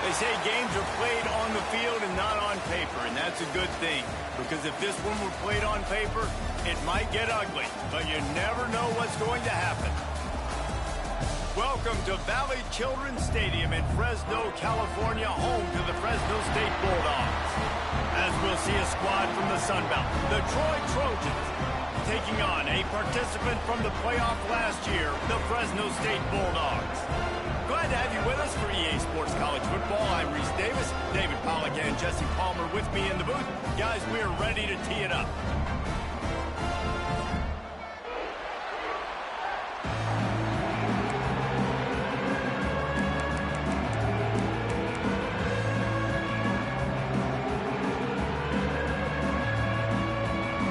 They say games are played on the field and not on paper, and that's a good thing. Because if this one were played on paper, it might get ugly, but you never know what's going to happen. Welcome to Valley Children's Stadium in Fresno, California, home to the Fresno State Bulldogs. As we'll see a squad from the Sun Belt, the Troy Trojans, taking on a participant from the playoff last year, the Fresno State Bulldogs. Glad to have you with us for EA Sports College Football. I'm Reese Davis, David Pollack and Jesse Palmer with me in the booth. Guys, we are ready to tee it up.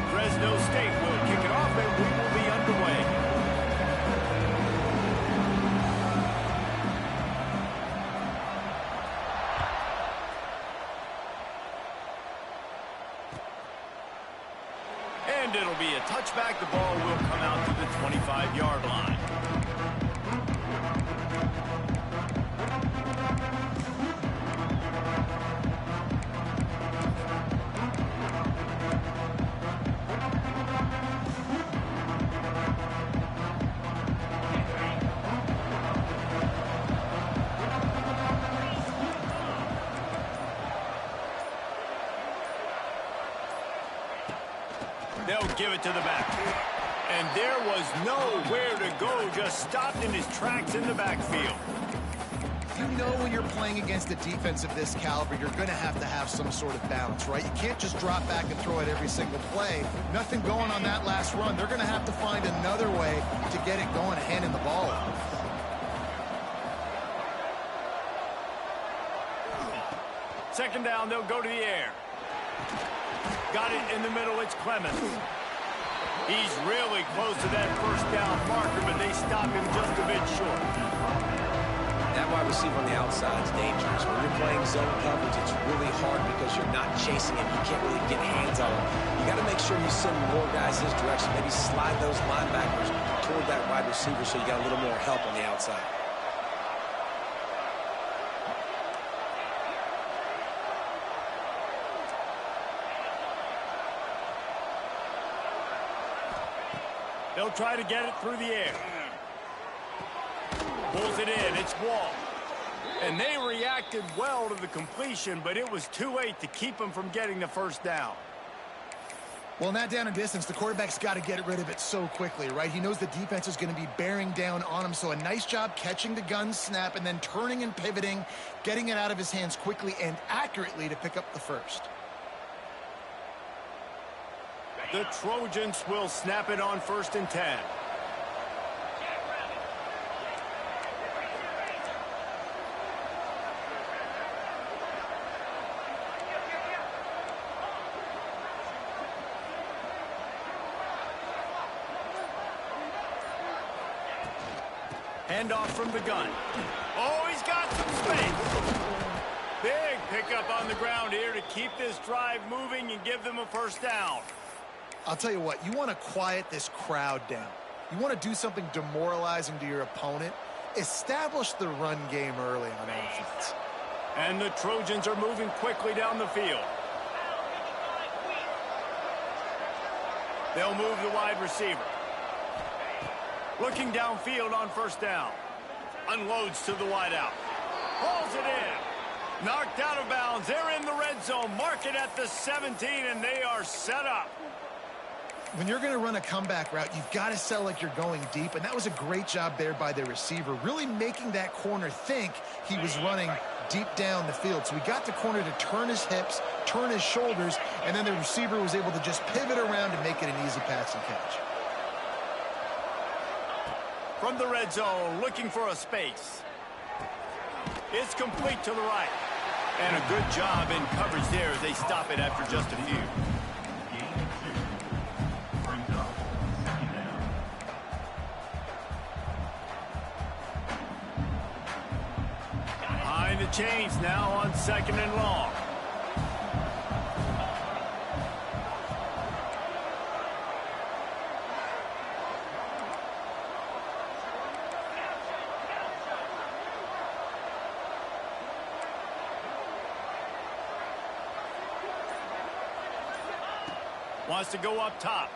Fresno State will kick it off and we will be underway. And it'll be a touchback. The ball will come out to the 25-yard line. They'll give it to the back. And there was nowhere to go, just stopped in his tracks in the backfield. You know when you're playing against a defense of this caliber, you're going to have some sort of balance, right? You can't just drop back and throw it every single play. Nothing going on that last run. They're going to have to find another way to get it going, handing the ball off. Second down, they'll go to the air. Got it in the middle, it's Clemens. He's really close to that first down marker, but they stop him just a bit short. That wide receiver on the outside is dangerous. When you're playing zone coverage, it's really hard because you're not chasing him. You can't really get hands on him. You got to make sure you send more guys his direction. Maybe slide those linebackers toward that wide receiver so you got a little more help on the outside. They'll try to get it through the air. Pulls it in, it's Wall. And they reacted well to the completion, but it was too late to keep them from getting the first down. Well, in that down and distance, the quarterback's got to get rid of it so quickly, right? He knows the defense is going to be bearing down on him, so a nice job catching the gun snap and then turning and pivoting, getting it out of his hands quickly and accurately to pick up the first. The Trojans will snap it on 1st and 10. Handoff from the gun. Oh, he's got some space. Big pickup on the ground here to keep this drive moving and give them a first down. I'll tell you what, you want to quiet this crowd down. You want to do something demoralizing to your opponent. Establish the run game early on offense. And the Trojans are moving quickly down the field. They'll move the wide receiver. Looking downfield on 1st down. Unloads to the wideout. Hauls it in. Knocked out of bounds. They're in the red zone. Mark it at the 17, and they are set up. When you're going to run a comeback route, you've got to sell like you're going deep, and that was a great job there by the receiver, really making that corner think he was running deep down the field. So he got the corner to turn his hips, turn his shoulders, and then the receiver was able to just pivot around and make it an easy pass and catch. From the red zone, looking for a space. It's complete to the right. And a good job in coverage there as they stop it after just a few. Behind the chains now on 2nd and long. Wants to go up top.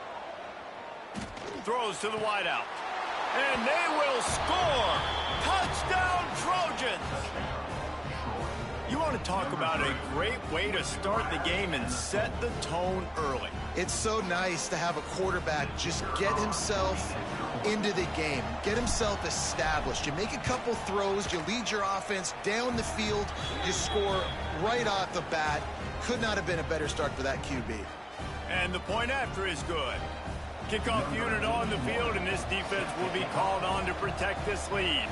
Throws to the wideout. And they will score! Touchdown, Trojans! You want to talk about a great way to start the game and set the tone early. It's so nice to have a quarterback just get himself into the game, get himself established. You make a couple throws, you lead your offense down the field, you score right off the bat. Could not have been a better start for that QB. And the point after is good. Kickoff unit on the field, and this defense will be called on to protect this lead.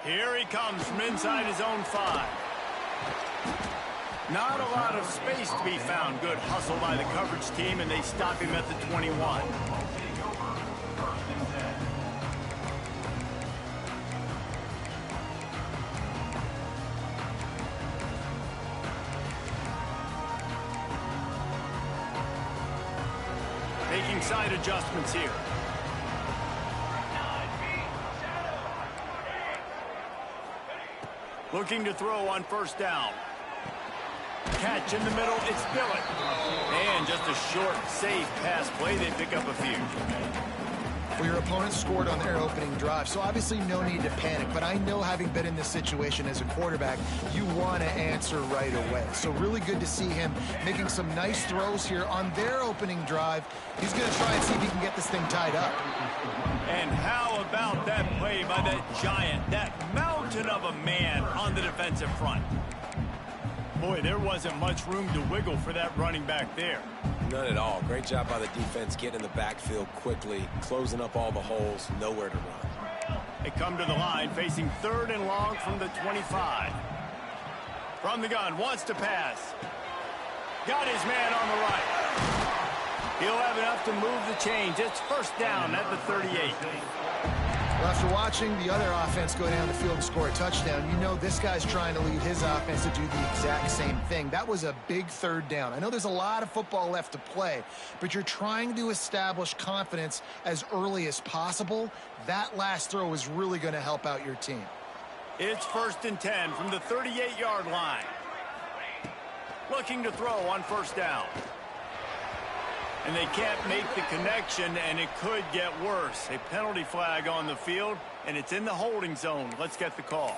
Here he comes from inside his own 5. Not a lot of space to be found. Good hustle by the coverage team, and they stop him at the 21. Making side adjustments here. Looking to throw on first down. Catch in the middle, it's Dillon. And just a short, safe pass play, they pick up a few. Well, your opponent scored on their opening drive, so obviously no need to panic. But I know, having been in this situation as a quarterback, you want to answer right away. So really good to see him making some nice throws here on their opening drive. He's going to try and see if he can get this thing tied up. And how about that play by that giant, that mountain of a man on the defensive front? Boy, there wasn't much room to wiggle for that running back there. None at all. Great job by the defense getting in the backfield quickly, closing up all the holes, nowhere to run. They come to the line, facing 3rd and long from the 25. From the gun, wants to pass. Got his man on the right. He'll have enough to move the chains. It's first down at the 38. Well, after watching the other offense go down the field and score a touchdown, you know this guy's trying to lead his offense to do the exact same thing. That was a big 3rd down. I know there's a lot of football left to play, but you're trying to establish confidence as early as possible. That last throw is really going to help out your team. It's 1st and 10 from the 38-yard line. Looking to throw on first down. And they can't make the connection, and it could get worse. A penalty flag on the field, and it's in the holding zone. Let's get the call.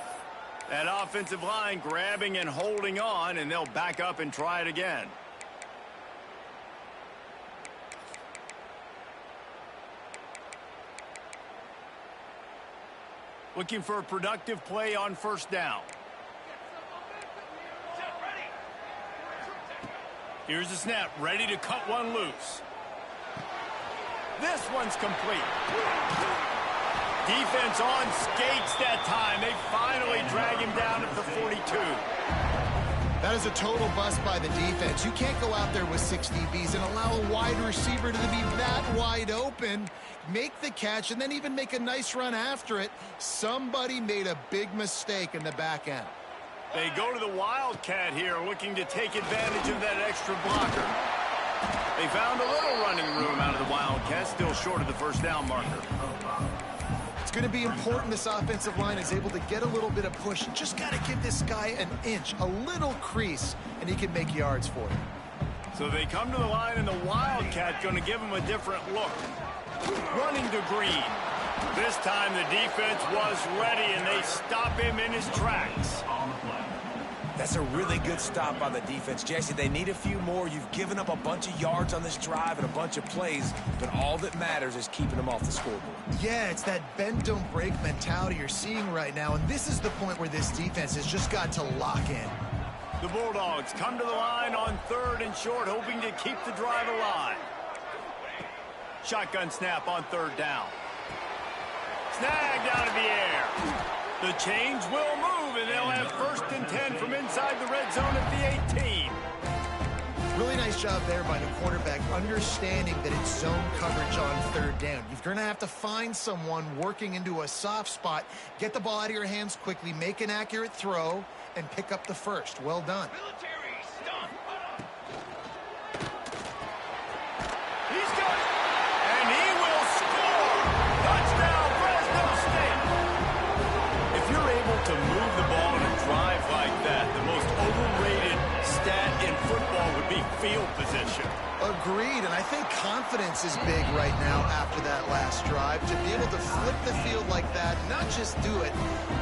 That offensive line grabbing and holding on, and they'll back up and try it again. Looking for a productive play on first down. Here's the snap, ready to cut one loose. This one's complete. Defense on skates that time. They finally drag him down at the 42. That is a total bust by the defense. You can't go out there with 6 DBs and allow a wide receiver to be that wide open, make the catch, and then even make a nice run after it. Somebody made a big mistake in the back end. They go to the Wildcat here, looking to take advantage of that extra blocker. They found a little running room out of the Wildcat, still short of the first down marker. It's going to be important this offensive line is able to get a little bit of push. You just got to give this guy an inch, a little crease, and he can make yards for you. So they come to the line, and the Wildcat going to give him a different look. Running to Green. This time the defense was ready, and they stop him in his tracks. That's a really good stop by the defense, Jesse. They need a few more. You've given up a bunch of yards on this drive and a bunch of plays, but all that matters is keeping them off the scoreboard. Yeah, it's that bend, don't break mentality you're seeing right now, and this is the point where this defense has just got to lock in. The Bulldogs come to the line on 3rd and short, hoping to keep the drive alive. Shotgun snap on 3rd down. Snagged out of the air. The chains will move, and they'll have 1st and 10 from inside the red zone at the 18. Really nice job there by the quarterback, understanding that it's zone coverage on 3rd down. You're going to have to find someone working into a soft spot, get the ball out of your hands quickly, make an accurate throw, and pick up the 1st. Well done. He's got it, and he will score. Touchdown, Fresno State. field position. Agreed, and I think confidence is big right now after that last drive. To be able to flip the field like that, not just do it,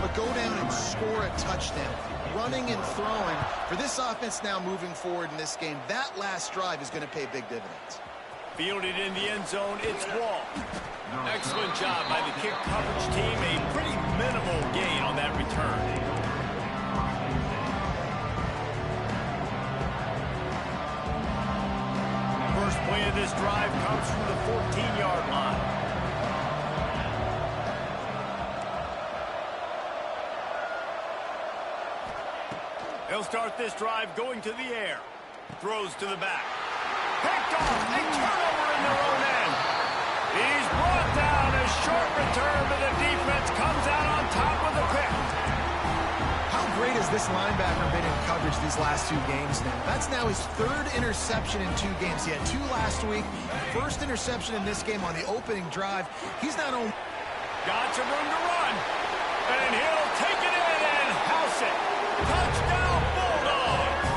but go down and score a touchdown. Running and throwing. For this offense now moving forward in this game, that last drive is going to pay big dividends. Fielded in the end zone, it's Wall. Excellent job by the kick coverage team. A pretty minimal gain on that return. First play of this drive comes from the 14-yard line. He'll start this drive going to the air. Throws to the back. Picked off. A turnover in their own end. He's brought down. A short return, but the defense comes out on top of the pick. How great has this linebacker been in coverage these last 2 games now? That's now his 3rd interception in 2 games. He had 2 last week. First interception in this game on the opening drive. He's not only got some room to run. And he'll take it in and house it. Touchdown, Bulldogs!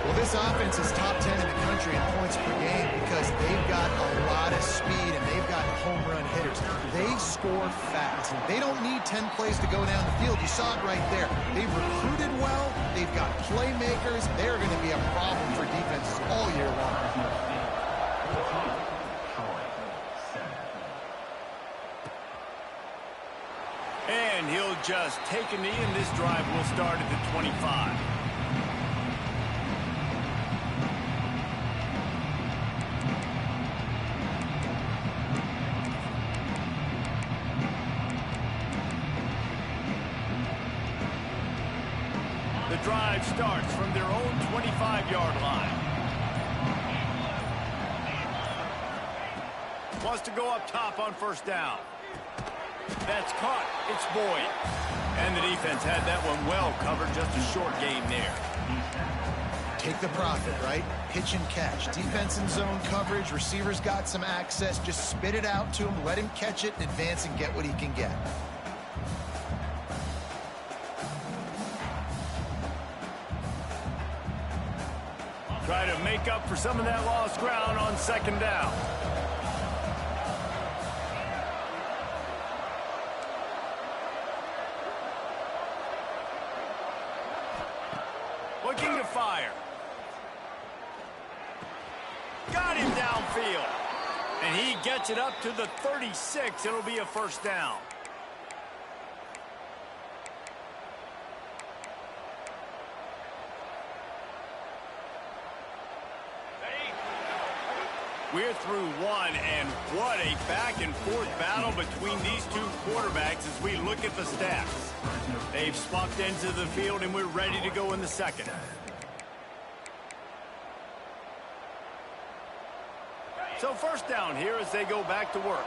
Well, this offense is top 10 in the country in points per game because they've got a lot of speed and they've got home run hitters. They score fast. They don't need 10 plays to go down the field. You saw it right there. They've recruited well. They've got playmakers. They're going to be a problem for defenses all year long. And he'll just take a knee, and this drive will start at the 25. The drive starts from their own 25-yard line. Wants to go up top on first down. That's caught. It's Boyd. And the defense had that one well covered. Just a short gain there. Take the profit, right? Pitch and catch. Defense in zone coverage. Receivers got some access. Just spit it out to him. Let him catch it and advance and get what he can get. Try to make up for some of that lost ground on second down. Looking to fire. Got him downfield. And he gets it up to the 36. It'll be a first down. We're through one, and what a back-and-forth battle between these 2 quarterbacks as we look at the stats. They've swapped ends of the field, and we're ready to go in the second. So first down here as they go back to work.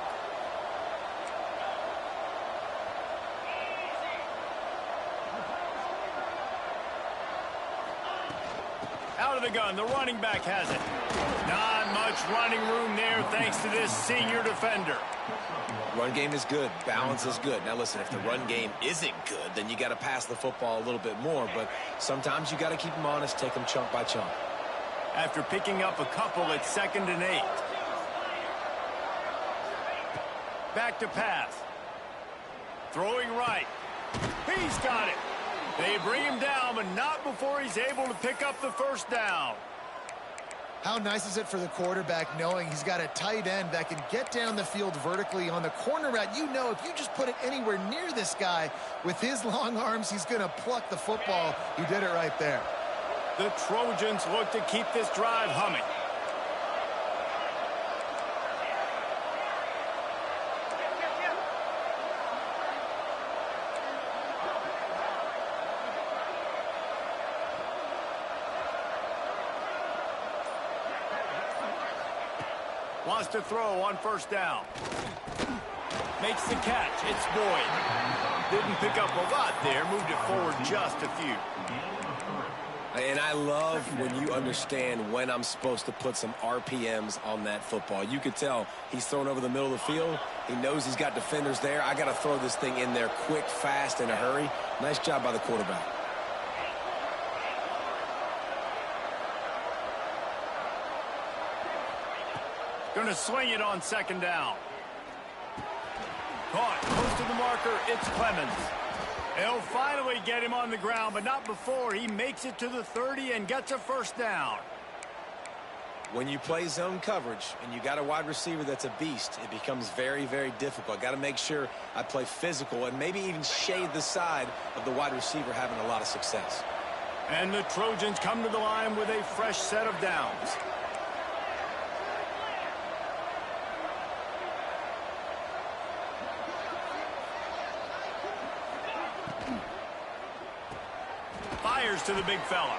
Out of the gun, the running back has it. Not much running room there thanks to this senior defender. Run game is good. Balance is good. Now, listen, if the run game isn't good, then you got to pass the football a little bit more. But sometimes you got to keep them honest, take them chunk by chunk. After picking up a couple, it's 2nd and 8. Back to pass. Throwing right. He's got it. They bring him down, but not before he's able to pick up the first down. How nice is it for the quarterback knowing he's got a tight end that can get down the field vertically on the corner route? You know, if you just put it anywhere near this guy with his long arms, he's going to pluck the football. You did it right there. The Trojans look to keep this drive humming. Wants to throw on first down. Makes the catch. It's Boyd. Didn't pick up a lot there. Moved it forward just a few. And I love when you understand when I'm supposed to put some RPMs on that football. You could tell he's thrown over the middle of the field. He knows he's got defenders there. I got to throw this thing in there quick, fast, in a hurry. Nice job by the quarterback. Going to swing it on second down. Caught close to the marker. It's Clemens. They'll finally get him on the ground, but not before he makes it to the 30 and gets a first down. When you play zone coverage and you got a wide receiver that's a beast, it becomes very, very difficult. Got to make sure I play physical and maybe even shade the side of the wide receiver having a lot of success. And the Trojans come to the line with a fresh set of downs. Fires to the big fella.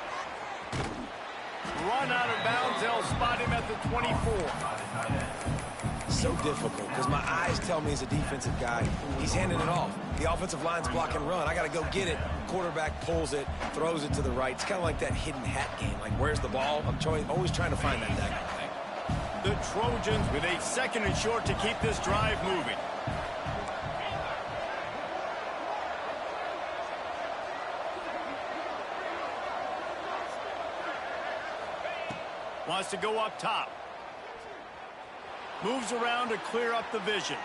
Run out of bounds. They'll spot him at the 24. So difficult because my eyes tell me as a defensive guy, he's handing it off. The offensive line's blocking run. I got to go get it. Quarterback pulls it, throws it to the right. It's kind of like that hidden hat game. Like, where's the ball? I'm always trying to find that kind of thing. The Trojans with a second and short to keep this drive moving. Wants to go up top. Moves around to clear up the vision.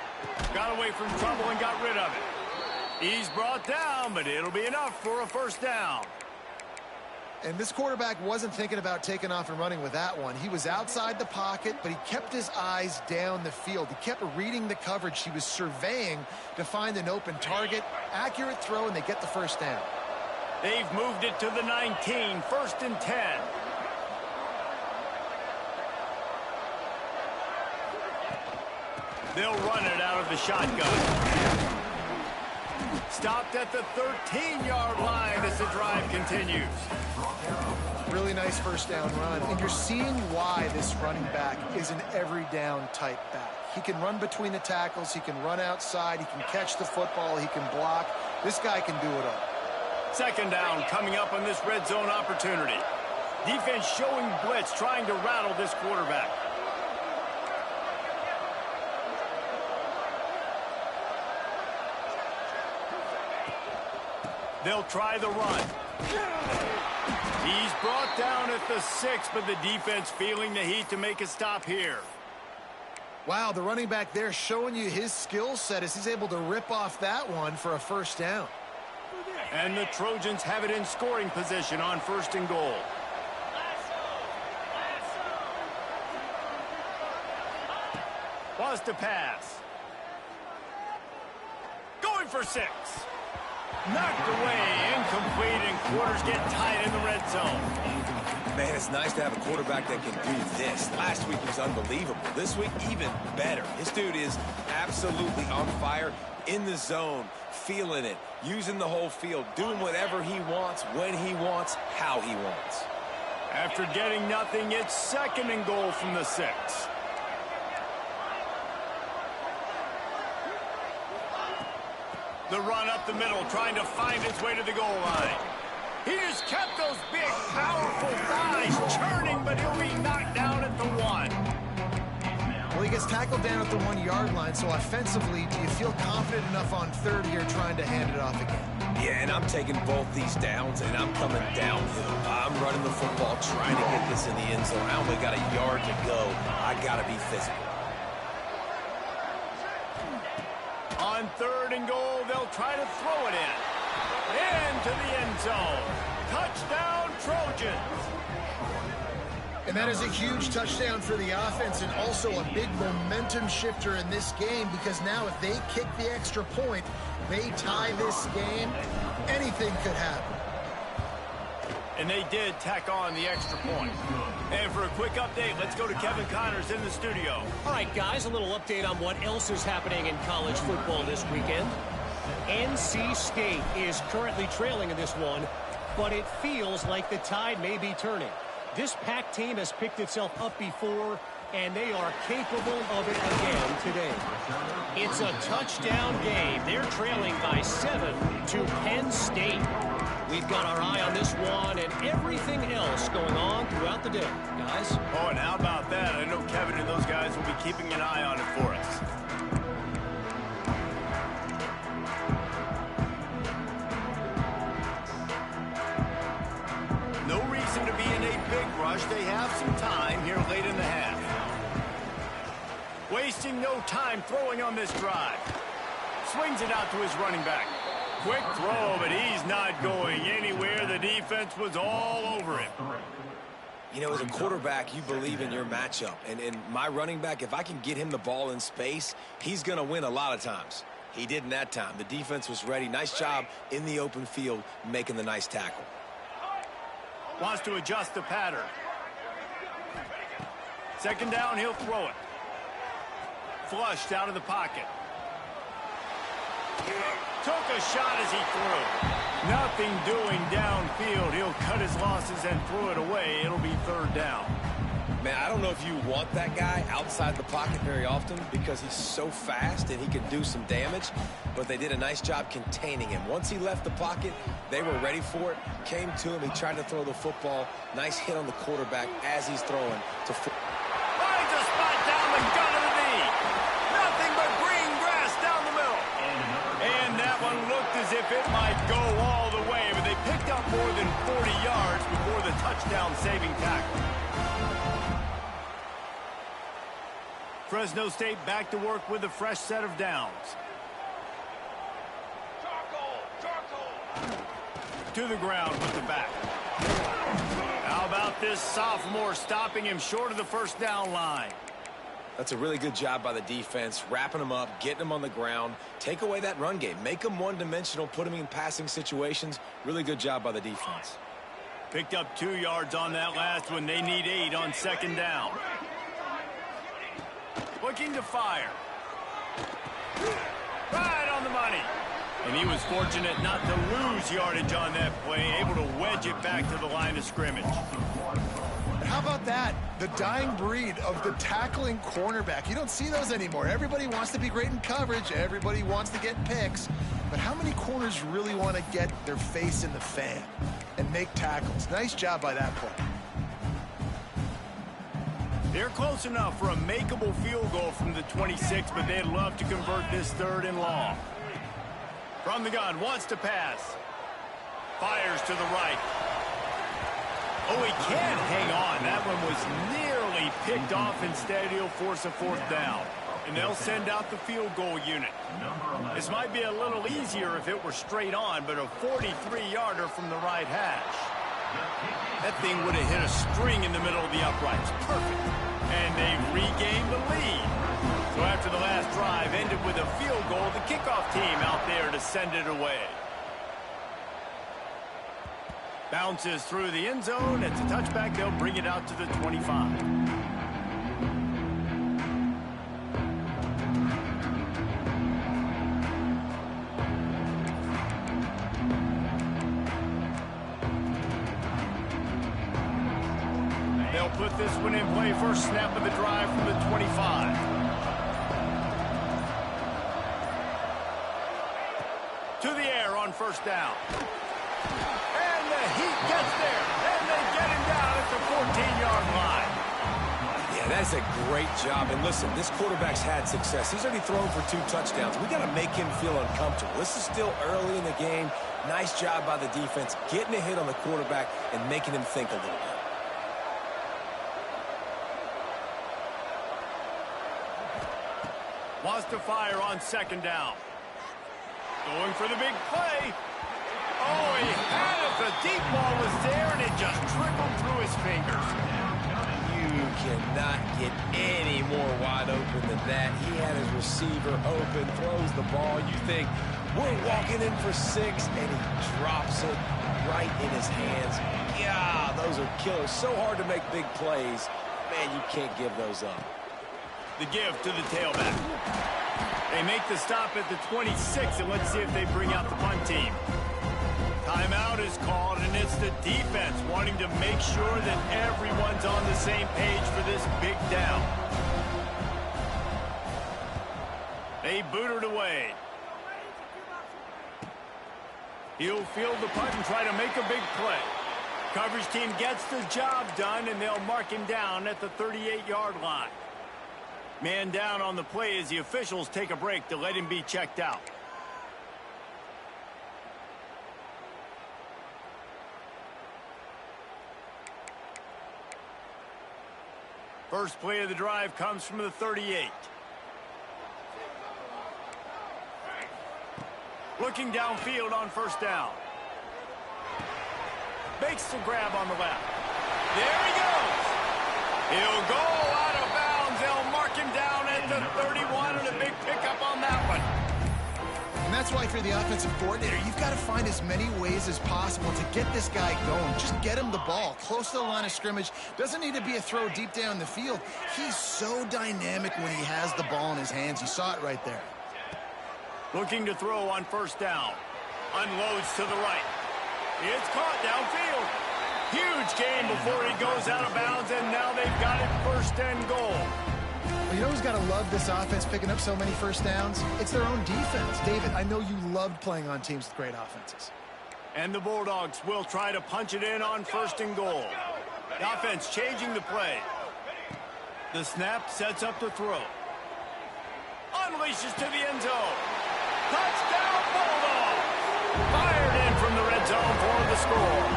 Got away from trouble and got rid of it. He's brought down, but it'll be enough for a first down. And this quarterback wasn't thinking about taking off and running with that one. He was outside the pocket, but he kept his eyes down the field. He kept reading the coverage. He was surveying to find an open target. Accurate throw, and they get the first down. They've moved it to the 19, first and 10. They'll run it out of the shotgun. Stopped at the 13-yard line as the drive continues. Really nice first down run. And you're seeing why this running back is an every down type back. He can run between the tackles. He can run outside. He can catch the football. He can block. This guy can do it all. Second down coming up on this red zone opportunity. Defense showing blitz, trying to rattle this quarterback. They'll try the run. He's brought down at the 6, but the defense feeling the heat to make a stop here. Wow, the running back there showing you his skill set as he's able to rip off that one for a first down. And the Trojans have it in scoring position on first and goal. Wants to pass. Going for 6. Knocked away, incomplete, and quarters get tight in the red zone. Man, it's nice to have a quarterback that can do this. Last week was unbelievable. This week, even better. This dude is absolutely on fire, in the zone, feeling it, using the whole field, doing whatever he wants, when he wants, how he wants. After getting nothing, it's second and goal from the 6. The run up the middle, trying to find its way to the goal line. He just kept those big, powerful thighs churning, but he'll be knocked down at the 1. Well, he gets tackled down at the 1-yard line, so offensively, do you feel confident enough on third here trying to hand it off again? Yeah, and I'm taking both these downs, and I'm coming downhill. I'm running the football, trying to get this in the end zone. I only got a yard to go. I got to be physical. On third and goal, they'll try to throw it in. Into the end zone. Touchdown, Trojans. And that is a huge touchdown for the offense and also a big momentum shifter in this game because now if they kick the extra point, they tie this game, anything could happen. And they did tack on the extra point. And for a quick update, let's go to Kevin Connors in the studio. All right, guys, a little update on what else is happening in college football this weekend. NC State is currently trailing in this one, but it feels like the tide may be turning. This Pac team has picked itself up before, and they are capable of it again today. It's a touchdown game. They're trailing by 7 to Penn State. We've got our eye on this one and everything else going on throughout the day, guys. Oh, and how about that? I know Kevin and those guys will be keeping an eye on it for us. No reason to be in a big rush. They have some time here late in the half. wasting no time throwing on this drive. Swings it out to his running back. Quick throw, but he's not going anywhere. The defense was all over him. You know, as a quarterback, you believe in your matchup. And my running back, if I can get him the ball in space, he's going to win a lot of times. He didn't that time. The defense was ready. Nice job in the open field making the nice tackle. Wants to adjust the pattern. Second down, he'll throw it. Flushed out of the pocket. Took a shot as he threw. Nothing doing downfield. He'll cut his losses and throw it away. It'll be third down. Man, I don't know if you want that guy outside the pocket very often because he's so fast and he can do some damage, but they did a nice job containing him. Once he left the pocket, they were ready for it, came to him, he tried to throw the football. Nice hit on the quarterback as he's throwing to finds a spot down the gut of the knee. Nothing but green grass down the middle. And that one looked as if it might go all the way, but they picked up more than 40 yards before the touchdown-saving tackle. Fresno State back to work with a fresh set of downs. To the ground with the back. How about this sophomore stopping him short of the first down line? That's a really good job by the defense, wrapping him up, getting him on the ground. Take away that run game. Make him one-dimensional, put him in passing situations. Really good job by the defense. Picked up 2 yards on that last one. They need 8 on second down. Looking to fire. Right on the money. And he was fortunate not to lose yardage on that play, able to wedge it back to the line of scrimmage. How about that? The dying breed of the tackling cornerback. You don't see those anymore. Everybody wants to be great in coverage. Everybody wants to get picks. But how many corners really want to get their face in the fan and make tackles? Nice job by that play. They're close enough for a makeable field goal from the 26, but they'd love to convert this third and long. From the gun, wants to pass. Fires to the right. Oh, he can't hang on. That one was nearly picked off. Instead, he'll force a fourth down. And they'll send out the field goal unit. This might be a little easier if it were straight on, but a 43-yarder from the right hash. That thing would have hit a string in the middle of the uprights. Perfect. And they've regained the lead. So after the last drive ended with a field goal, the kickoff team out there to send it away. Bounces through the end zone. It's a touchback. They'll bring it out to the 25. Put this one in play. First snap of the drive from the 25. To the air on first down. And the Heat gets there. And they get him down at the 14-yard line. Yeah, that's a great job. And listen, this quarterback's had success. He's already thrown for 2 touchdowns. We got to make him feel uncomfortable. This is still early in the game. Nice job by the defense, getting a hit on the quarterback and making him think a little bit. Wants to fire on second down. Going for the big play. Oh, he had it. The deep ball was there, and it just trickled through his fingers. You cannot get any more wide open than that. He had his receiver open, throws the ball. You think, we're walking in for 6, and he drops it right in his hands. Yeah, those are killers. So hard to make big plays. Man, you can't give those up. The give to the tailback. They make the stop at the 26, and let's see if they bring out the punt team. Timeout is called, and it's the defense wanting to make sure that everyone's on the same page for this big down. They boot it away. He'll field the punt and try to make a big play. Coverage team gets the job done, and they'll mark him down at the 38-yard line. Man down on the play as the officials take a break to let him be checked out. First play of the drive comes from the 38. Looking downfield on first down. Makes the grab on the left. There he goes. He'll go out of bounds. They'll mark him down at the 31, and a big pickup on that one. And that's why if you're the offensive coordinator, you've got to find as many ways as possible to get this guy going. Just get him the ball close to the line of scrimmage. Doesn't need to be a throw deep down the field. He's so dynamic when he has the ball in his hands. You saw it right there. Looking to throw on first down. Unloads to the right. It's caught downfield. Huge gain before he goes out of bounds, and now they've got it first and goal. Well, you know who's got to love this offense picking up so many first downs? It's their own defense. David, I know you loved playing on teams with great offenses. And the Bulldogs will try to punch it in on first and goal. The offense changing the play. The snap sets up the throw. Unleashes to the end zone. Touchdown, Bulldogs! Fired in from the red zone for the score.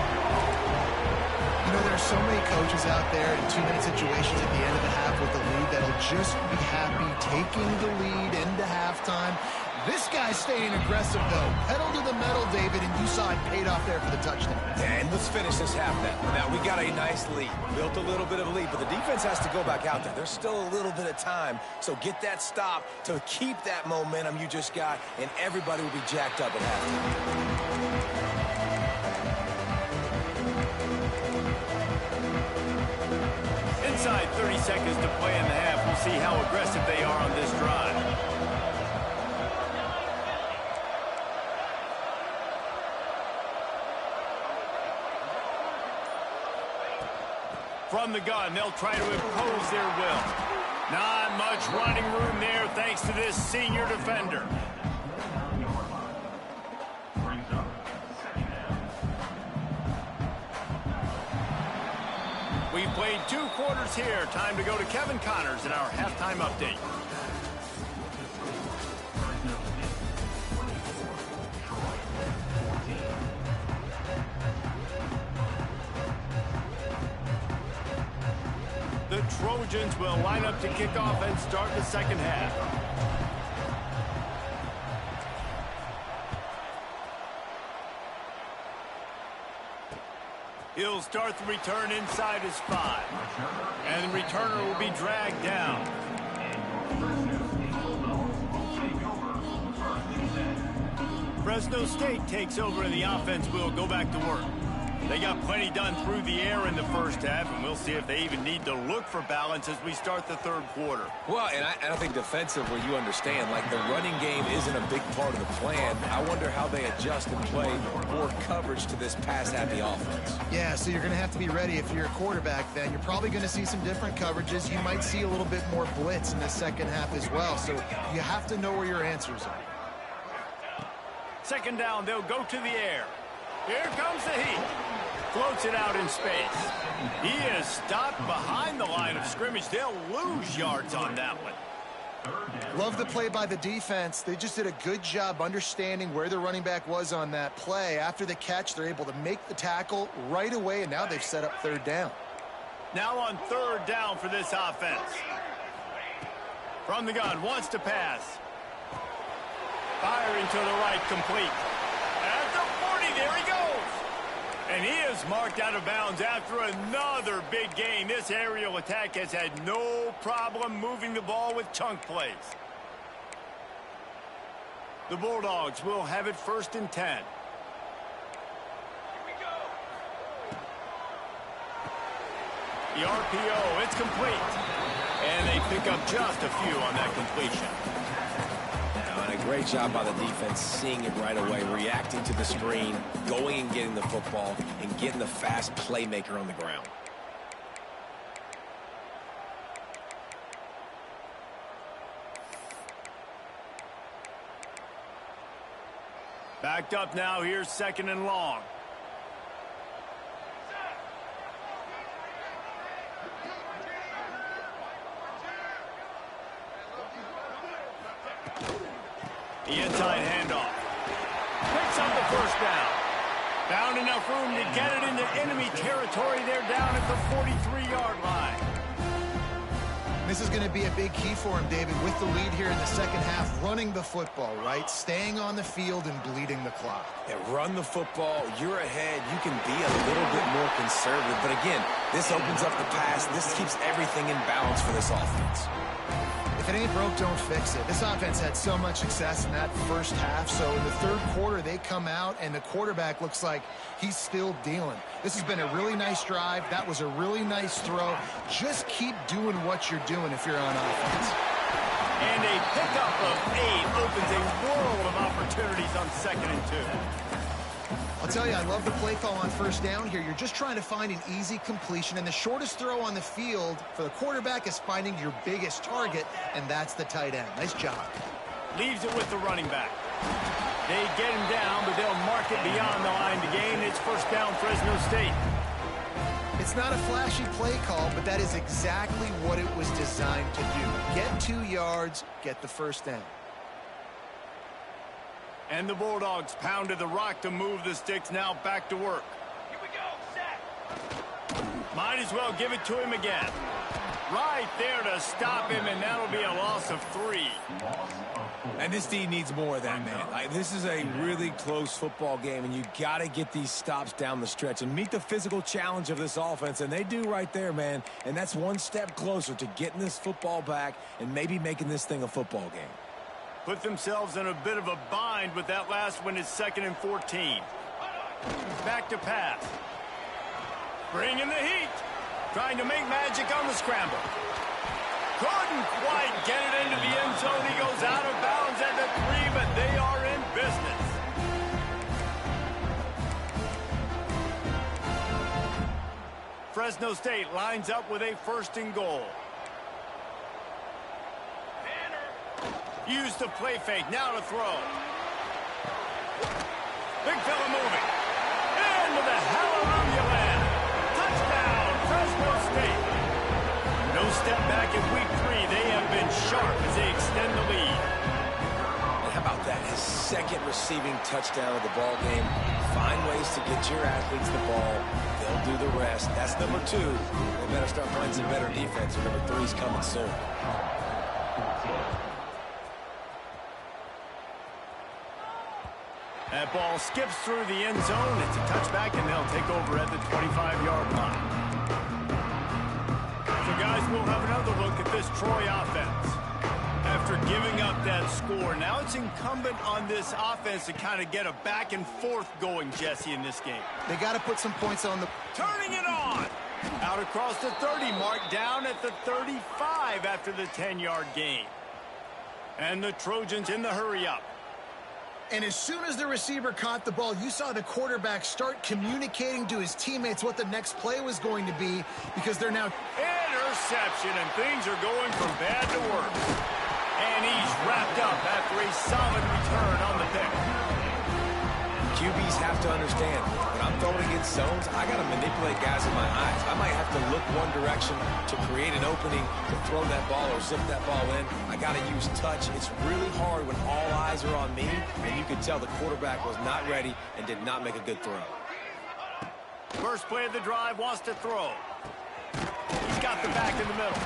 You know, there are so many coaches out there in 2-minute situations at the end of the half with the lead that'll just be happy taking the lead into halftime. This guy's staying aggressive, though. Pedal to the metal, David, and you saw it paid off there for the touchdown. And let's finish this half then. Now, we got a nice lead. Built a little bit of a lead, but the defense has to go back out there. There's still a little bit of time, so get that stop to keep that momentum you just got, and everybody will be jacked up at halftime. Inside 30 seconds to play in the half. We'll see how aggressive they are on this drive. From the gun, they'll try to impose their will. Not much running room there thanks to this senior defender. We've played 2 quarters here. Time to go to Kevin Connors in our halftime update. The Trojans will line up to kick off and start the second half. He'll start the return inside his 5. And the returner will be dragged down. Fresno State takes over and the offense will go back to work. They got plenty done through the air in the first half, and we'll see if they even need to look for balance as we start the third quarter. Well, and I think defensively, you understand, like the running game isn't a big part of the plan. I wonder how they adjust and play more coverage to this pass-happy offense. Yeah, so you're going to have to be ready if you're a quarterback then. You're probably going to see some different coverages. You might see a little bit more blitz in the second half as well, so you have to know where your answers are. Second down, they'll go to the air. Here comes the heat. Floats it out in space. He is stopped behind the line of scrimmage. They'll lose yards on that one. Love the play by the defense. They just did a good job understanding where the running back was on that play. After the catch, they're able to make the tackle right away, and now they've set up third down. Now on third down for this offense. From the gun, wants to pass. Firing to the right, complete. At the 40, there he goes. And he is marked out of bounds after another big gain. This aerial attack has had no problem moving the ball with chunk plays. The Bulldogs will have it 1st and 10. The RPO, it's complete. And they pick up just a few on that completion. And a great job by the defense seeing it right away, reacting to the screen, going and getting the football, and getting the fast playmaker on the ground. Backed up now, here's 2nd and long. The inside handoff. Picks up the first down. Found enough room to get it into enemy territory. They're down at the 43-yard line. This is going to be a big key for him, David, with the lead here in the second half, running the football, right? Staying on the field and bleeding the clock. Yeah, run the football. You're ahead. You can be a little bit more conservative. But again, this opens up the pass. This keeps everything in balance for this offense. If it ain't broke, don't fix it. This offense had so much success in that first half, so in the third quarter, they come out, and the quarterback looks like he's still dealing. This has been a really nice drive. That was a really nice throw. Just keep doing what you're doing if you're on offense. And a pickup of 8 opens a world of opportunities on 2nd and 2. I'll tell you, I love the play call on first down here. You're just trying to find an easy completion, and the shortest throw on the field for the quarterback is finding your biggest target, and that's the tight end. Nice job. Leaves it with the running back. They get him down, but they'll mark it beyond the line to gain. It's first down, Fresno State. It's not a flashy play call, but that is exactly what it was designed to do. Get 2 yards, get the first down. And the Bulldogs pounded the rock to move the sticks. Now back to work. Here we go. Set. Might as well give it to him again. Right there to stop him, and that'll be a loss of 3. And this D needs more of that, man. This is a really close football game, and you got to get these stops down the stretch and meet the physical challenge of this offense, and they do right there, man. And that's one step closer to getting this football back and maybe making this thing a football game. Put themselves in a bit of a bind with that last one. Is 2nd and 14. Back to pass. Bringing the heat. Trying to make magic on the scramble. Couldn't quite get it into the end zone. He goes out of bounds at the 3, but they are in business. Fresno State lines up with a 1st and goal. Use the play fake. Now to throw. Big fella moving. Into the hallelujah land. Touchdown, Fresno State. No step back in week 3. They have been sharp as they extend the lead. And how about that? His 2nd receiving touchdown of the ball game. Find ways to get your athletes the ball. They'll do the rest. That's number 2. They better start playing some better defense. Number 3 is coming soon. That ball skips through the end zone. It's a touchback, and they'll take over at the 25-yard line. So, guys, we'll have another look at this Troy offense. After giving up that score, now it's incumbent on this offense to kind of get a back and forth going, Jesse, in this game. They got to put some points on the... Turning it on! Out across the 30 mark, down at the 35 after the 10-yard gain. And the Trojans in the hurry-up. And as soon as the receiver caught the ball, you saw the quarterback start communicating to his teammates what the next play was going to be, because they're now... Interception, and things are going from bad to worse. And he's wrapped up after a solid return on the pick. QBs have to understand, when I'm throwing against zones, I got to manipulate guys in my eyes. I might have to look one direction to create an opening to throw that ball or zip that ball in. I got to use touch. It's really hard when all eyes are on me, and you can tell the quarterback was not ready and did not make a good throw. First play of the drive, wants to throw. He's got the back in the middle.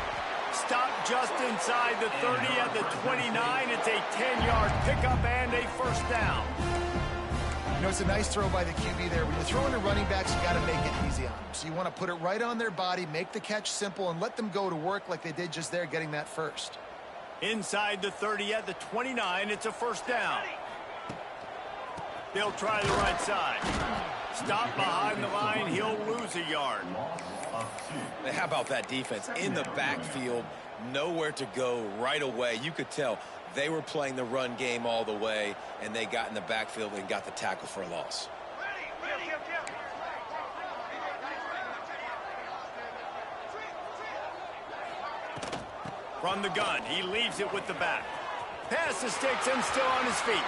Stop just inside the 30 at the 29. It's a 10-yard pickup and a first down. You know, it's a nice throw by the QB there. When you're throwing to running backs, you got to make it easy on them. So you want to put it right on their body, make the catch simple, and let them go to work like they did just there, getting that first. Inside the 30 at the 29, it's a first down. They'll try the right side. Stop behind the line, he'll lose a yard. How about that defense? In the backfield, nowhere to go right away. You could tell they were playing the run game all the way, and they got in the backfield and got the tackle for a loss. From the gun, he leaves it with the back. Pass the sticks and still on his feet.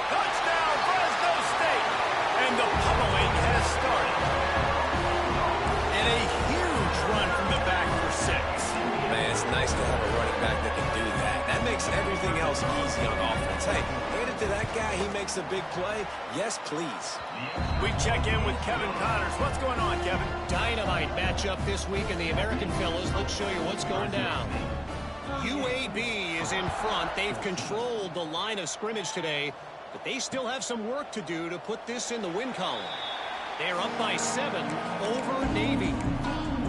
Touchdown, Fresno State! And the pummeling has started. And a huge run from the back for 6. Man, it's nice to have a running back that can do that. That makes makes everything else easy on offense. Hey, hand it to that guy. He makes a big play. Yes, please. We check in with Kevin Connors. What's going on, Kevin? Dynamite matchup this week in the American fellas. Let's show you what's going down. UAB is in front. They've controlled the line of scrimmage today, but they still have some work to do to put this in the win column. They're up by 7 over Navy.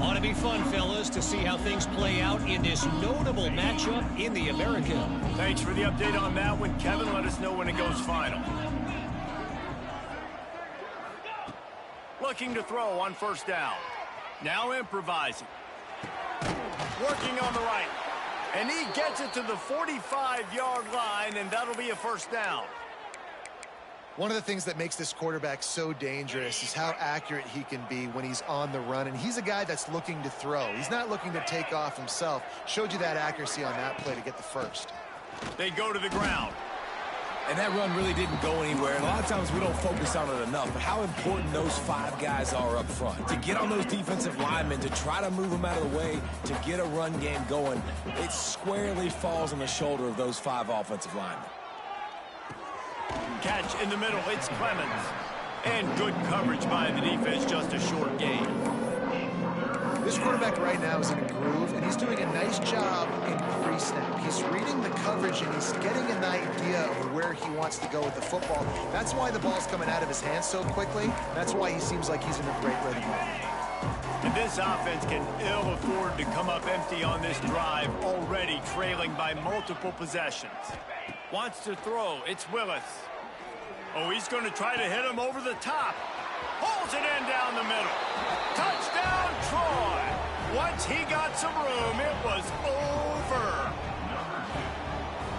Ought to be fun, fellas, to see how things play out in this notable matchup in the American. Thanks for the update on that one, Kevin. Let us know when it goes final. Looking to throw on first down. Now improvising. Working on the right. And he gets it to the 45-yard line, and that'll be a first down. One of the things that makes this quarterback so dangerous is how accurate he can be when he's on the run. And he's a guy that's looking to throw. He's not looking to take off himself. Showed you that accuracy on that play to get the first. They go to the ground. And that run really didn't go anywhere. And a lot of times we don't focus on it enough. But how important those 5 guys are up front. To get on those defensive linemen, to try to move them out of the way, to get a run game going, it squarely falls on the shoulder of those 5 offensive linemen. Catch in the middle. It's Clemens. And good coverage by the defense. Just a short gain. This quarterback right now is in a groove, and he's doing a nice job in pre-snap. He's reading the coverage, and he's getting an idea of where he wants to go with the football. That's why the ball's coming out of his hands so quickly. That's why he seems like he's in a great rhythm. And this offense can ill afford to come up empty on this drive, already trailing by multiple possessions. Wants to throw. It's Willis. Oh, he's going to try to hit him over the top. Holds it in down the middle. Touchdown, Troy. Once he got some room, it was over.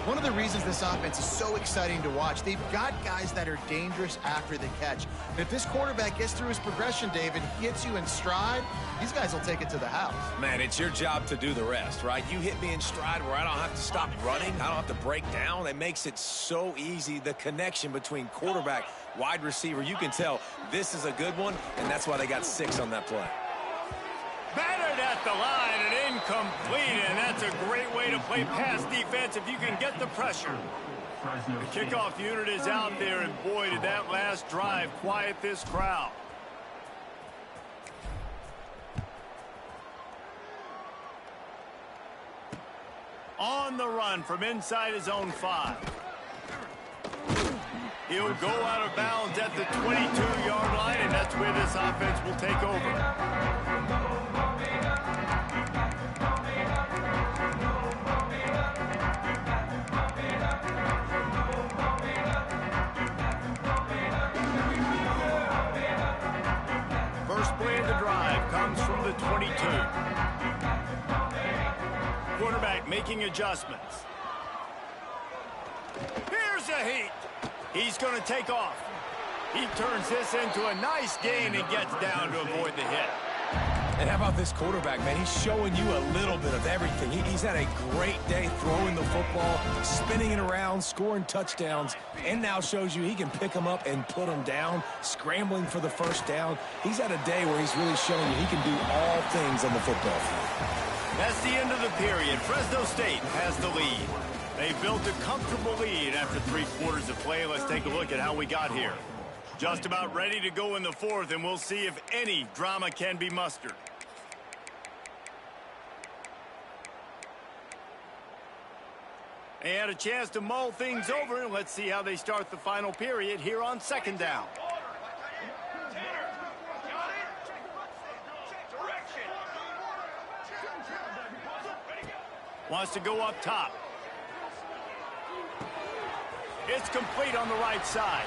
One of the reasons this offense is so exciting to watch, they've got guys that are dangerous after the catch. If this quarterback gets through his progression, David, hits you in stride, these guys will take it to the house. Man, it's your job to do the rest, right? You hit me in stride where I don't have to stop running. I don't have to break down. It makes it so easy. The connection between quarterback, wide receiver, you can tell this is a good one, and that's why they got 6 on that play. Battered at the line and incomplete, and that's a great way to play pass defense if you can get the pressure. The kickoff unit is out there, and boy, did that last drive quiet this crowd. On the run from inside his own 5. He'll go out of bounds at the 22-yard line, and that's where this offense will take over. First play of the drive comes from the 22. Quarterback making adjustments. Here's a heat. He's going to take off. He turns this into a nice gain and gets down to avoid the hit. And how about this quarterback, man? He's showing you a little bit of everything. He's had a great day throwing the football, spinning it around, scoring touchdowns, and now shows you he can pick them up and put them down, scrambling for the first down. He's had a day where he's really showing you he can do all things on the football field. That's the end of the period. Fresno State has the lead. They built a comfortable lead after 3 quarters of play. Let's take a look at how we got here. Just about ready to go in the 4th, and we'll see if any drama can be mustered. They had a chance to mull things over, and let's see how they start the final period here on 2nd down. Wants to go up top. It's complete on the right side.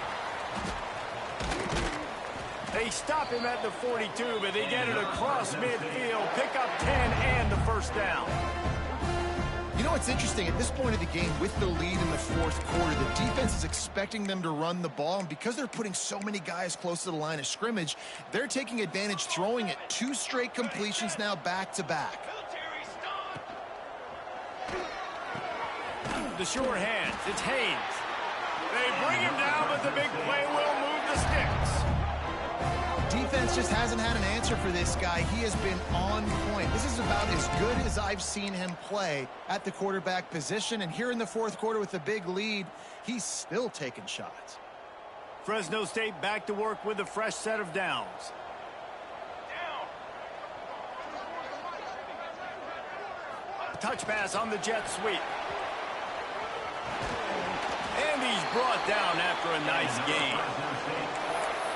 They stop him at the 42, but they get it across midfield, pick up 10 and the first down. You know what's interesting? At this point of the game, with the lead in the 4th quarter, the defense is expecting them to run the ball, and because they're putting so many guys close to the line of scrimmage, they're taking advantage, throwing it 2 straight completions now back-to-back. The sure hands, it's Haynes. They bring him down, but the big play will move the sticks. defense just hasn't had an answer for this guy. He has been on point. This is about as good as I've seen him play at the quarterback position. And here in the fourth quarter with a big lead, he's still taking shots. Fresno State back to work with a fresh set of downs. Touch pass on the jet sweep. And he's brought down after a nice gain.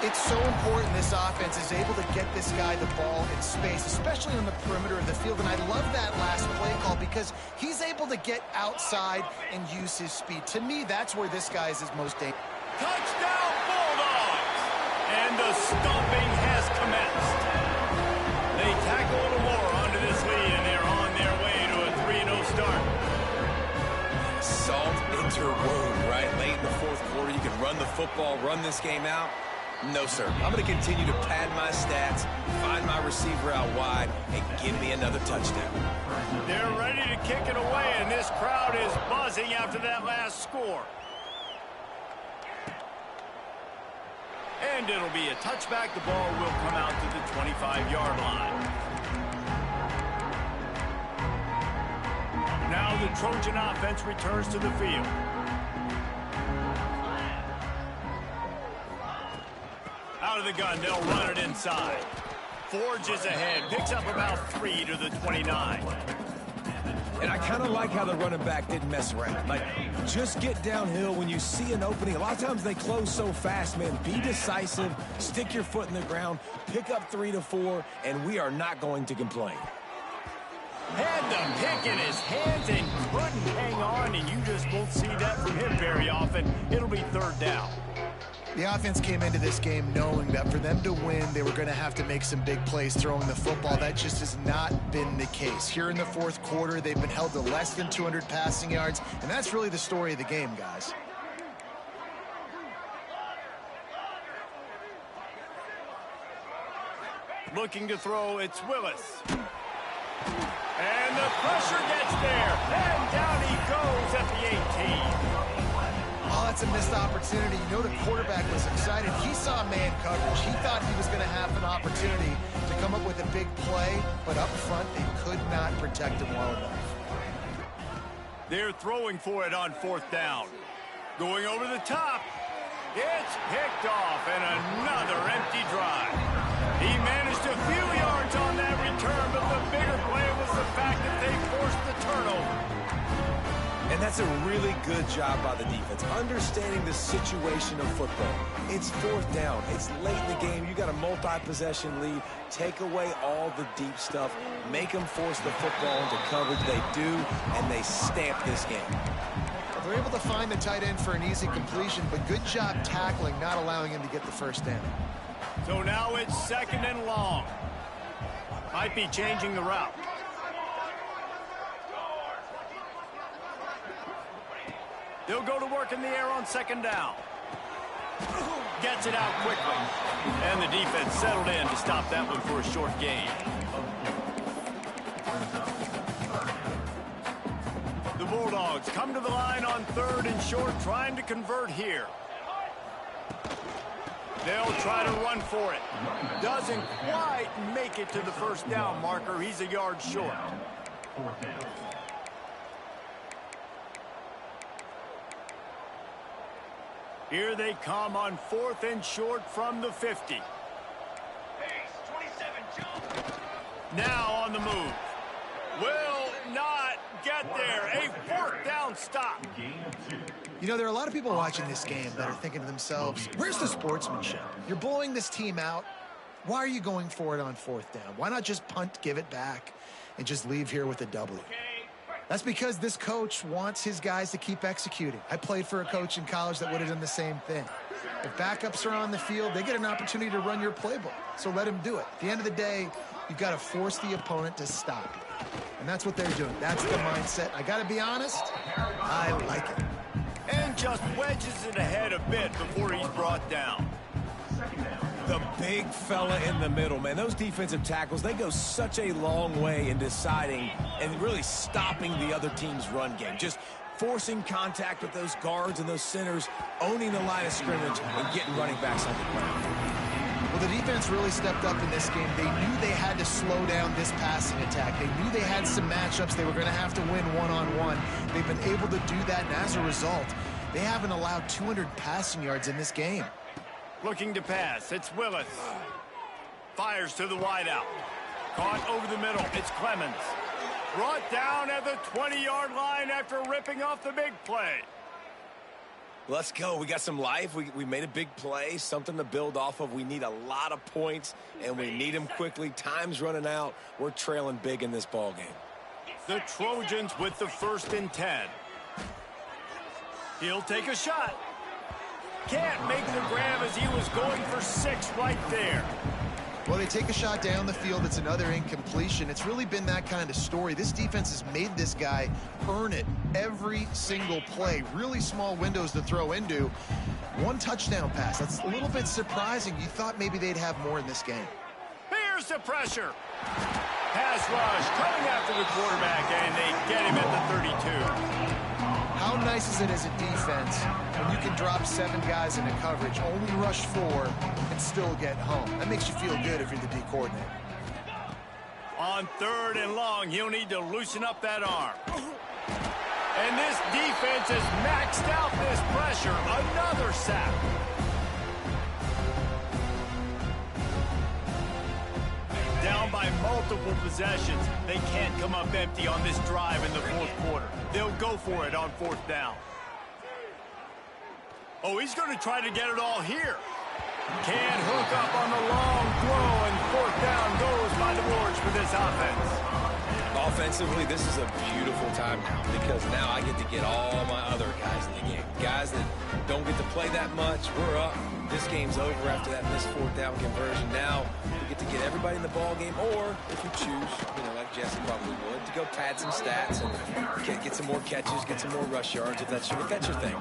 It's so important this offense is able to get this guy the ball in space, especially on the perimeter of the field. And I love that last play call because he's able to get outside and use his speed. To me, that's where this guy is his most dangerous. Touchdown, Bulldogs! And the stomping has commenced. They tack a little more onto this lead, and they're on their way to a 3-0 start. Salt into your wound, right? Late in the fourth quarter, you can run the football, run this game out. No, sir. I'm going to continue to pad my stats, find my receiver out wide, and give me another touchdown. They're ready to kick it away, and this crowd is buzzing after that last score. And it'll be a touchback. The ball will come out to the 25-yard line. Now the Trojan offense returns to the field. Out of the gun, they'll run it inside. Forges ahead, picks up about 3 to the 29. And I kind of like how the running back didn't mess around. Like, just get downhill when you see an opening. A lot of times they close so fast, man. Be decisive, stick your foot in the ground, pick up 3 to 4, and we are not going to complain. Had the pick in his hands and couldn't hang on, and you just won't see that from him very often. It'll be third down. The offense came into this game knowing that for them to win, they were going to have to make some big plays throwing the football. That just has not been the case. Here in the fourth quarter, they've been held to less than 200 passing yards, and that's really the story of the game, guys. Looking to throw, it's Willis. And the pressure gets there, and down he goes at the 18. Oh, that's a missed opportunity. You know the quarterback was excited. He saw man coverage. He thought he was going to have an opportunity to come up with a big play, but up front they could not protect him well enough. They're throwing for it on fourth down. Going over the top. It's picked off, and another empty drive. He managed a few yards on that return, but the bigger play was the fact that they forced the turnover. And that's a really good job by the defense, understanding the situation of football. It's fourth down. It's late in the game. You got a multi-possession lead. Take away all the deep stuff. Make them force the football into coverage. They do, and they stamp this game. Well, they're able to find the tight end for an easy completion, but good job tackling, not allowing him to get the first down. So now it's second and long. Might be changing the route. They'll go to work in the air on second down. Gets it out quickly. And the defense settled in to stop that one for a short gain. The Bulldogs come to the line on third and short, trying to convert here. They'll try to run for it. Doesn't quite make it to the first down marker. He's a yard short. Here they come on fourth and short from the 50. Now on the move. Will not get there. A fourth down stop. You know, there are a lot of people watching this game that are thinking to themselves, where's the sportsmanship? You're blowing this team out. Why are you going for it on fourth down? Why not just punt, give it back, and just leave here with a W? That's because this coach wants his guys to keep executing. I played for a coach in college that would have done the same thing. If backups are on the field, they get an opportunity to run your playbook. So let him do it. At the end of the day, you've got to force the opponent to stop you. And that's what they're doing. That's the mindset. I got to be honest, I like it. And just wedges it ahead a bit before he's brought down. The big fella in the middle, man. Those defensive tackles, they go such a long way in deciding and really stopping the other team's run game. Just forcing contact with those guards and those centers, owning the line of scrimmage, and getting running backs on the ground. Well, the defense really stepped up in this game. They knew they had to slow down this passing attack. They knew they had some matchups they were going to have to win one-on-one. They've been able to do that, and as a result, they haven't allowed 200 passing yards in this game. Looking to pass. It's Willis. Fires to the wideout. Caught over the middle. It's Clemens. Brought down at the 20-yard line after ripping off the big play. Let's go. We got some life. We made a big play, something to build off of. We need a lot of points, and we need them quickly. Time's running out. We're trailing big in this ball game. The Trojans with the 1st and 10. He'll take a shot. Can't make the grab as he was going for 6 right there. Well, they take a shot down the field. It's another incompletion. It's really been that kind of story. This defense has made this guy earn it every single play. Really small windows to throw into. 1 touchdown pass. That's a little bit surprising. You thought maybe they'd have more in this game. Here's the pressure. Pass rush coming after the quarterback, and they get him at the 32. How nice is it as a defense when you can drop 7 guys into coverage, only rush 4, and still get home? That makes you feel good if you're the D coordinator. On 3rd and long, he'll need to loosen up that arm. And this defense has maxed out this pressure. Another sack. Down by multiple possessions. They can't come up empty on this drive in the 4th quarter. They'll go for it on 4th down. Oh, he's going to try to get it all here. Can't hook up on the long throw, and 4th down goes by the boards for this offense. Offensively, this is a beautiful time now because now I get to get all my other guys in the game. Guys that don't get to play that much, we're up. This game's over after that missed 4th down conversion. Now we get to get everybody in the ball game, or if you choose, like Jesse probably would, to go pad some stats and get some more catches, get some more rush yards if that's your thing.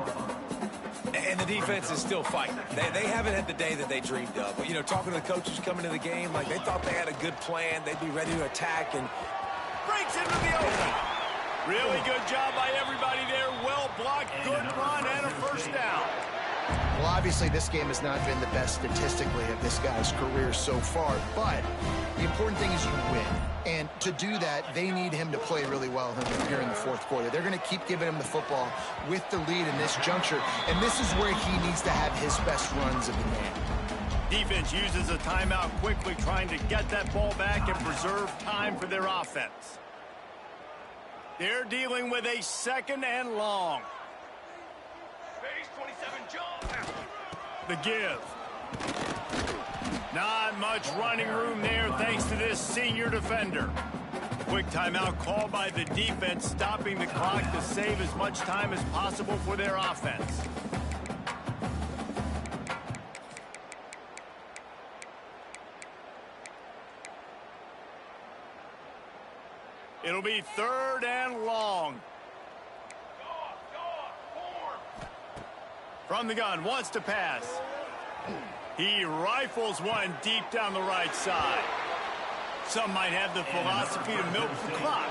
And the defense is still fighting. They haven't had the day that they dreamed of. But, talking to the coaches coming to the game, like they thought they had a good plan. They'd be ready to attack and breaks into the open. Really good job by everybody there. Well blocked, good run, and a 1st down. Well, obviously, this game has not been the best statistically of this guy's career so far, but the important thing is you win. And to do that, they need him to play really well here in the 4th quarter. They're going to keep giving him the football with the lead in this juncture, and this is where he needs to have his best runs of the game. Defense uses a timeout quickly, trying to get that ball back and preserve time for their offense. They're dealing with a 2nd and long. Base 27 jump. The give. Not much running room there thanks to this senior defender. Quick timeout called by the defense, stopping the clock to save as much time as possible for their offense. It'll be 3rd and long. From the gun, wants to pass. He rifles one deep down the right side. Some might have the philosophy to milk the clock.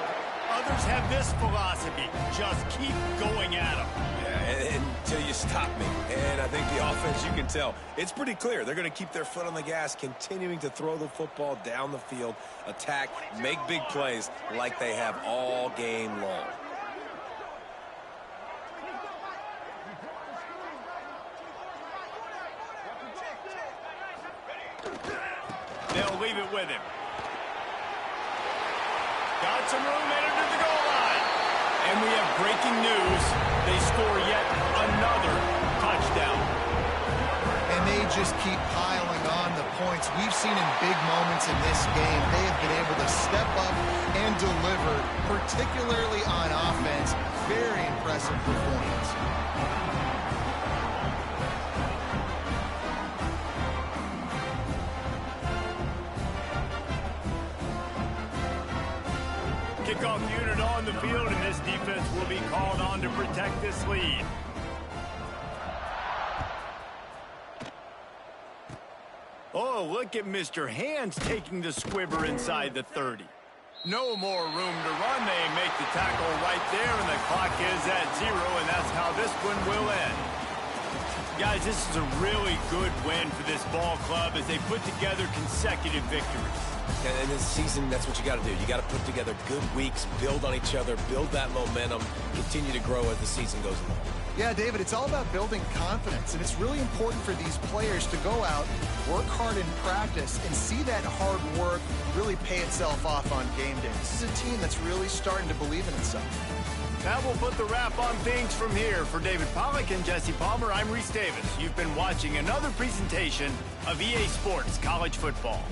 Others have this philosophy. Just keep going at them. Yeah, until you stop me. And I think the offense, you can tell, it's pretty clear. They're going to keep their foot on the gas, continuing to throw the football down the field, attack, make big plays like they have all game long. They'll leave it with him. Got some room entered to the goal line. And we have breaking news. They score yet another touchdown. And they just keep piling on the points. We've seen in big moments in this game, they have been able to step up and deliver, particularly on offense. Very impressive performance. Kickoff unit on the field, and this defense will be called on to protect this lead. Oh, look at Mr. Hands taking the squibber inside the 30. No more room to run. They make the tackle right there, and the clock is at 0, and that's how this one will end. Guys, this is a really good win for this ball club as they put together consecutive victories. And in this season, that's what you got to do. You got to put together good weeks, build on each other, build that momentum, continue to grow as the season goes along. Yeah, David, it's all about building confidence, and it's really important for these players to go out, work hard in practice, and see that hard work really pay itself off on game day. This is a team that's really starting to believe in itself. That will put the wrap on things from here. For David Pollack and Jesse Palmer, I'm Reese Davis. You've been watching another presentation of EA Sports College Football.